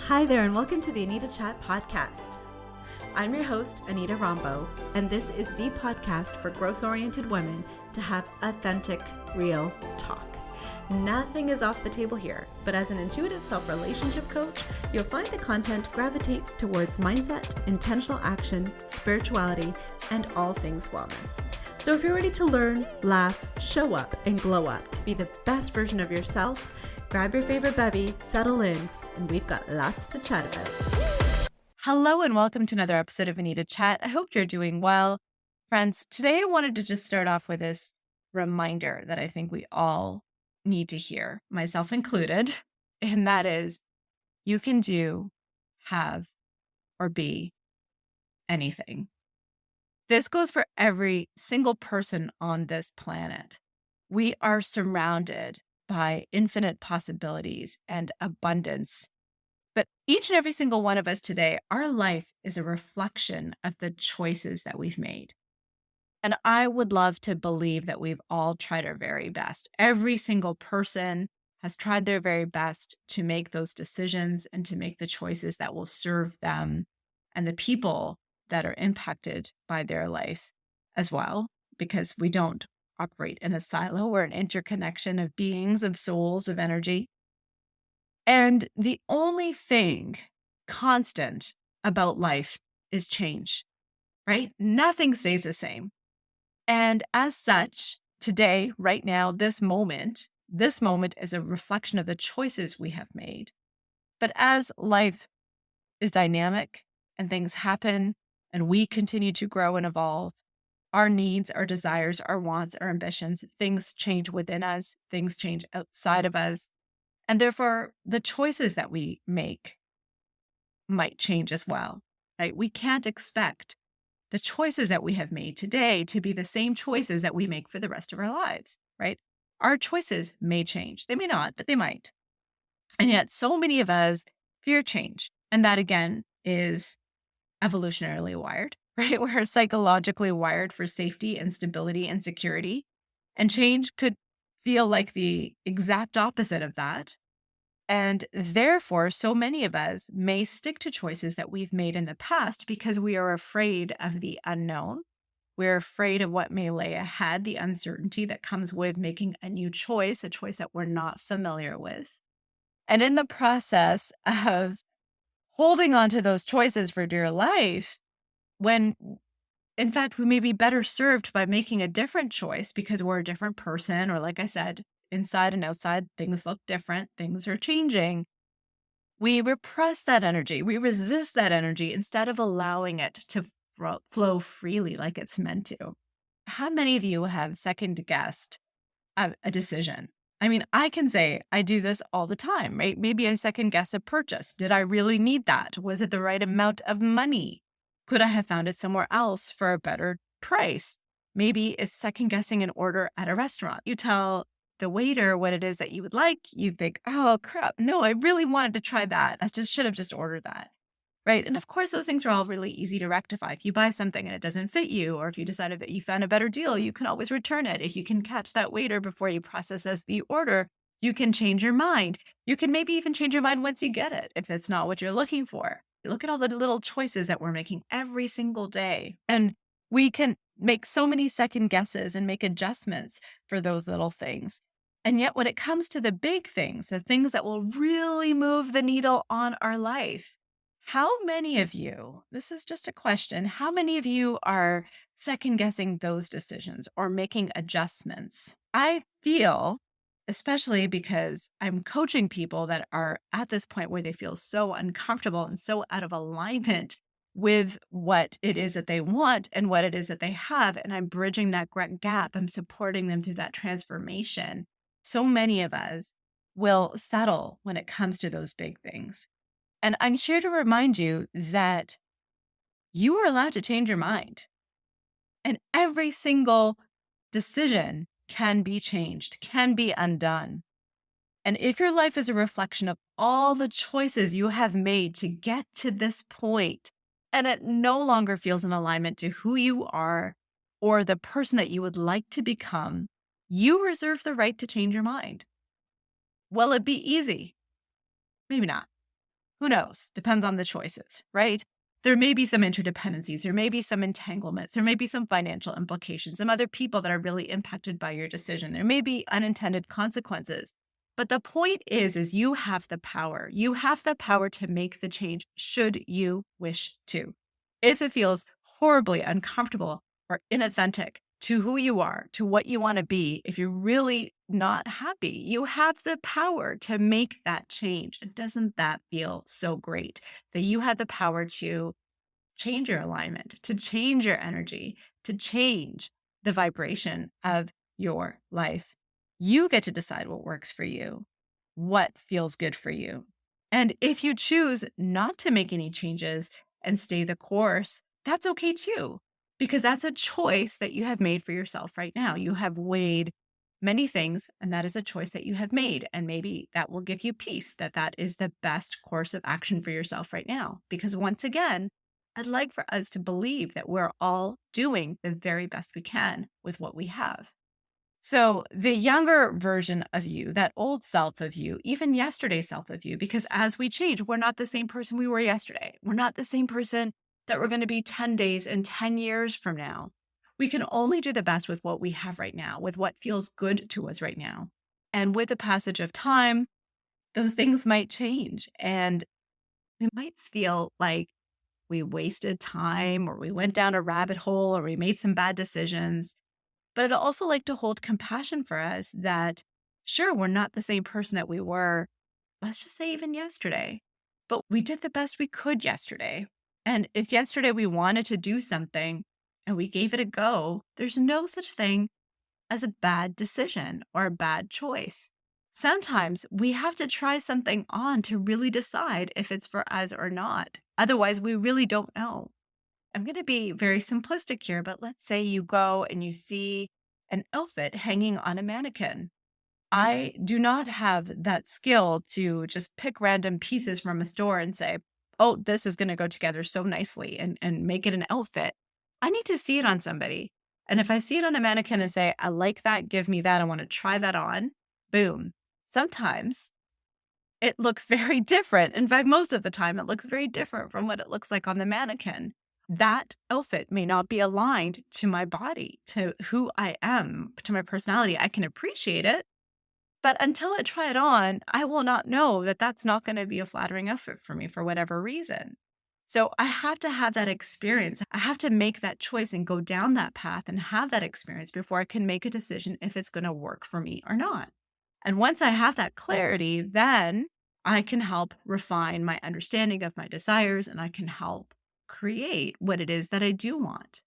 Hi there, and welcome to the Anita Chat podcast. I'm your host, Anita Rombo, and this is the podcast for growth-oriented women to have authentic, real talk. Nothing is off the table here, but as an intuitive self-relationship coach, you'll find the content gravitates towards mindset, intentional action, spirituality, and all things wellness. So if you're ready to learn, laugh, show up, and glow up to be the best version of yourself, grab your favorite bevy, settle in, and we've got lots to chat about. Hello and welcome to another episode of Anita Chat. I hope you're doing well. Friends, today I wanted to just start off with this reminder that I think we all need to hear, myself included, and that is you can do, have, or be anything. This goes for every single person on this planet. We are surrounded by infinite possibilities and abundance. But each and every single one of us today, our life is a reflection of the choices that we've made. And I would love to believe that we've all tried our very best. Every single person has tried their very best to make those decisions and to make the choices that will serve them and the people that are impacted by their life as well, because we don't operate in a silo. We're an interconnection of beings, of souls, of energy. And the only thing constant about life is change, right? Nothing stays the same. And as such, today, right now, this moment is a reflection of the choices we have made. But as life is dynamic and things happen and we continue to grow and evolve, our needs, our desires, our wants, our ambitions, things change within us, things change outside of us. And therefore, the choices that we make might change as well, right? We can't expect the choices that we have made today to be the same choices that we make for the rest of our lives, right? Our choices may change. They may not, but they might. And yet so many of us fear change. And that, again, is evolutionarily wired, right? We're psychologically wired for safety and stability and security. And change could feel like the exact opposite of that. And therefore, so many of us may stick to choices that we've made in the past because we are afraid of the unknown. We're afraid of what may lay ahead, the uncertainty that comes with making a new choice, a choice that we're not familiar with. And in the process of holding on to those choices for dear life, when in fact, we may be better served by making a different choice because we're a different person, or like I said, inside and outside, things look different, things are changing. We repress that energy. We resist that energy instead of allowing it to flow freely like it's meant to. How many of you have second-guessed a decision? I mean, I can say I do this all the time, right? Maybe I second-guess a purchase. Did I really need that? Was it the right amount of money? Could I have found it somewhere else for a better price? Maybe it's second-guessing an order at a restaurant. You tell the waiter what it is that you would like. You think, oh, crap. No, I really wanted to try that. I just should have just ordered that, right? And of course, those things are all really easy to rectify. If you buy something and it doesn't fit you, or if you decided that you found a better deal, you can always return it. If you can catch that waiter before you process the order, you can change your mind. You can maybe even change your mind once you get it, if it's not what you're looking for. Look at all the little choices that we're making every single day. And we can make so many second guesses and make adjustments for those little things. And yet when it comes to the big things, the things that will really move the needle on our life, how many of you, this is just a question, how many of you are second guessing those decisions or making adjustments? I feel, especially because I'm coaching people that are at this point where they feel so uncomfortable and so out of alignment with what it is that they want and what it is that they have. And I'm bridging that gap. I'm supporting them through that transformation. So many of us will settle when it comes to those big things. And I'm here to remind you that you are allowed to change your mind. And every single decision can be changed, can be undone. And if your life is a reflection of all the choices you have made to get to this point, and it no longer feels in alignment to who you are or the person that you would like to become, you reserve the right to change your mind. Will it be easy? Maybe not. Who knows? Depends on the choices, right? There may be some interdependencies. There may be some entanglements. There may be some financial implications, some other people that are really impacted by your decision. There may be unintended consequences. But the point is you have the power. You have the power to make the change should you wish to. If it feels horribly uncomfortable or inauthentic to who you are, to what you want to be, if you're really not happy, you have the power to make that change. And doesn't that feel so great that you have the power to change your alignment, to change your energy, to change the vibration of your life? You get to decide what works for you, what feels good for you. And if you choose not to make any changes and stay the course, that's okay too, because that's a choice that you have made for yourself right now. You have weighed many things, and that is a choice that you have made. And maybe that will give you peace that that is the best course of action for yourself right now. Because once again, I'd like for us to believe that we're all doing the very best we can with what we have. So the younger version of you, that old self of you, even yesterday's self of you, because as we change, we're not the same person we were yesterday. We're not the same person that we're going to be 10 days and 10 years from now. We can only do the best with what we have right now, with what feels good to us right now. And with the passage of time, those things might change. And we might feel like we wasted time, or we went down a rabbit hole, or we made some bad decisions. But I'd also like to hold compassion for us that, sure, we're not the same person that we were, let's just say even yesterday, but we did the best we could yesterday. And if yesterday we wanted to do something and we gave it a go, there's no such thing as a bad decision or a bad choice. Sometimes we have to try something on to really decide if it's for us or not. Otherwise, we really don't know. I'm going to be very simplistic here, but let's say you go and you see an outfit hanging on a mannequin. I do not have that skill to just pick random pieces from a store and say, oh, this is going to go together so nicely and make it an outfit. I need to see it on somebody. And if I see it on a mannequin and say, I like that, give me that, I want to try that on, boom. Sometimes it looks very different. In fact, most of the time, it looks very different from what it looks like on the mannequin. That outfit may not be aligned to my body, to who I am, to my personality. I can appreciate it, but until I try it on, I will not know that that's not going to be a flattering outfit for me for whatever reason. So I have to have that experience. I have to make that choice and go down that path and have that experience before I can make a decision if it's going to work for me or not. And once I have that clarity, then I can help refine my understanding of my desires, and I can help create what it is that I do want.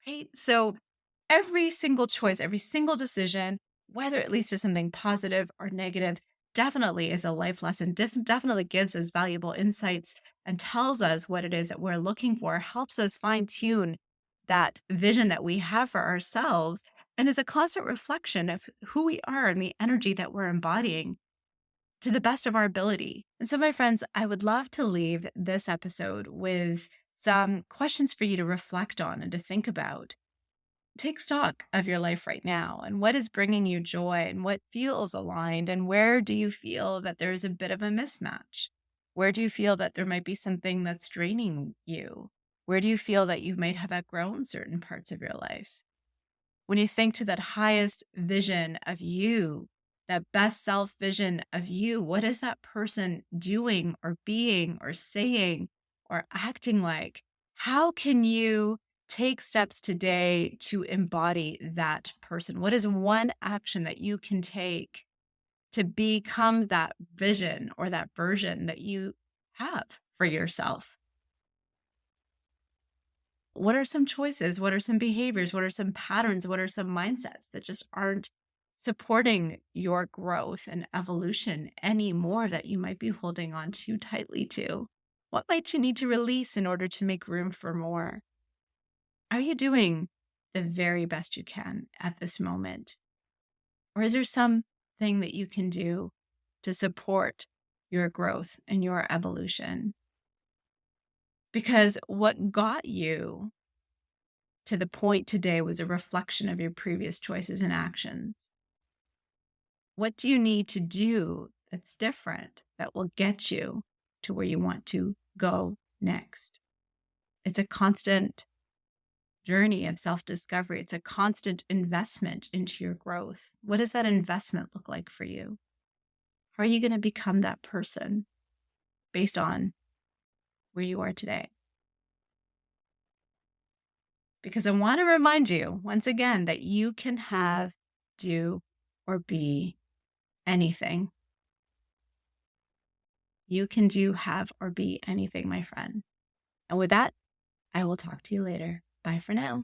Right? So every single choice, every single decision, whether it leads to something positive or negative, definitely is a life lesson, definitely gives us valuable insights and tells us what it is that we're looking for, helps us fine tune that vision that we have for ourselves, and is a constant reflection of who we are and the energy that we're embodying to the best of our ability. And so, my friends, I would love to leave this episode with some questions for you to reflect on and to think about. Take stock of your life right now and what is bringing you joy and what feels aligned, and where do you feel that there's a bit of a mismatch? Where do you feel that there might be something that's draining you? Where do you feel that you might have outgrown certain parts of your life? When you think to that highest vision of you, that best self vision of you, what is that person doing or being or saying or acting like? How can you take steps today to embody that person? What is one action that you can take to become that vision or that version that you have for yourself? What are some choices? What are some behaviors? What are some patterns? What are some mindsets that just aren't supporting your growth and evolution anymore, that you might be holding on too tightly to? What might you need to release in order to make room for more? Are you doing the very best you can at this moment? Or is there something that you can do to support your growth and your evolution? Because what got you to the point today was a reflection of your previous choices and actions. What do you need to do that's different that will get you to where you want to go next. It's a constant journey of self-discovery. It's a constant investment into your growth. What does that investment look like for you? How are you going to become that person based on where you are today? Because I want to remind you once again that you can have, do, or be anything. You can do, have, or be anything, my friend. And with that, I will talk to you later. Bye for now.